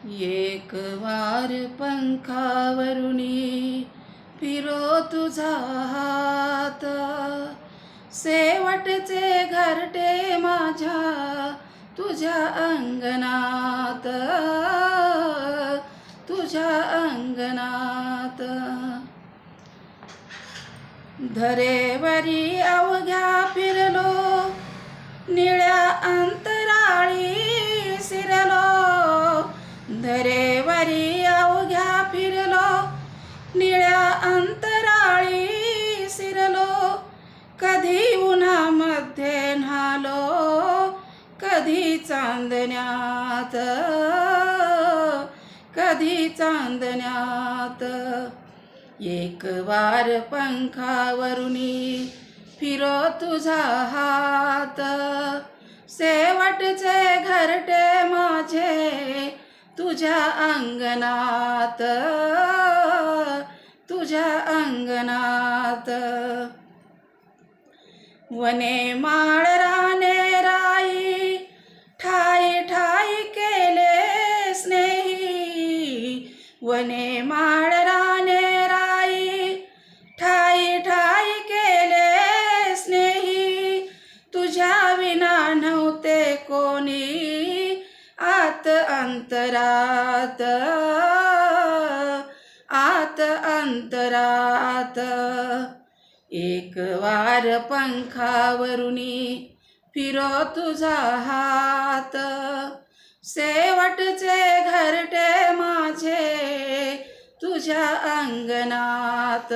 एक वार पंखावरुनी फिरो तुझा हात, शेवटचे घरटे माझ्या तुझ्या अंगणात, तुझ्या अंगणात. धरेवरी अवघ्या फिरलो, निळ्या अंतराळी शिरलो. धरेवरी अवघ्या फिरलो, निळ्या अंतराळी शिरलो. कधी उन्हामध्ये न्हालो, कधी चांदण्यात, कधी चांदण्यात. एक वार पंखावरुनी फिरो तुझा हात, शेवटचे घरटे माझे तुझ्या अंगणात, तुझ्या अंगणात. वने माळ राने राई, ठाई ठाई केले स्नेही. वने माळ राने राई, ठाई ठाई केले स्नेही. तुझ्या विना नव्हते कोणी आत अंतरात, आत अंतरात. एक वार पंखावरुनी फिरो तुझा हात, शेवटचे घरटे माझे तुझ्या अंगणात,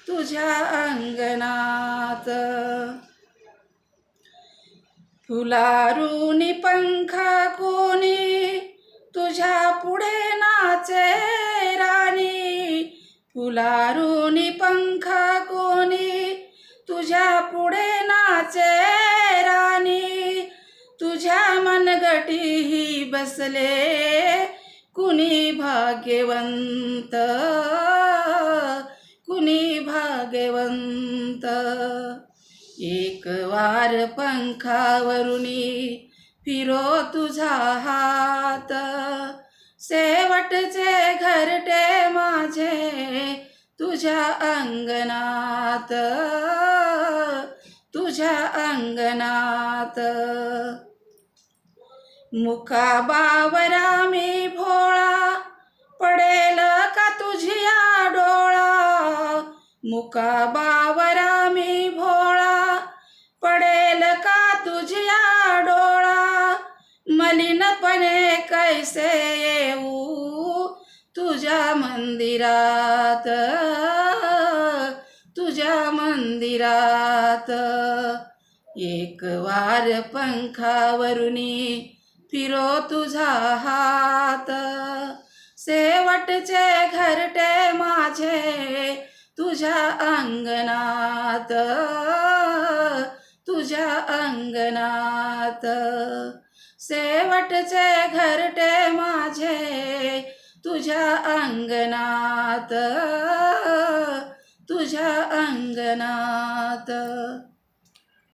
तुझ्या अंगणात. फुलारुनी पंख कोणी तुझ्या पुढे नाचे राणी. फुलारुनी पंख कोणी तुझ्या पुढे नाचे राणी. तुझ्या मनगटीही बसले कुणी भाग्यवंत, कुणी भाग्यवंत. एक वार पंखावरुनी फिरो तुझा हात, शेवटचे घरटे माझे तुझ्या अंगणात, तुझ्या अंगणात. मुका बावरा मी भोळा, पडेल का तुझिया डोळा. मुका बावरा मी भोळा, पडेल का तुझिया डोळा. मलिनपणे कैसे येऊ तुझ्या मंदिरात, तुझ्या मंदिरात. एक वार पंखावरुनी फिरो तुझा हात, शेवटचे घरटे माझे तुझ्या अंगणात, तुझ्या अंगणात. शेवटचे घरटे माझे तुझ्या अंगणात, तुझ्या अंगणात.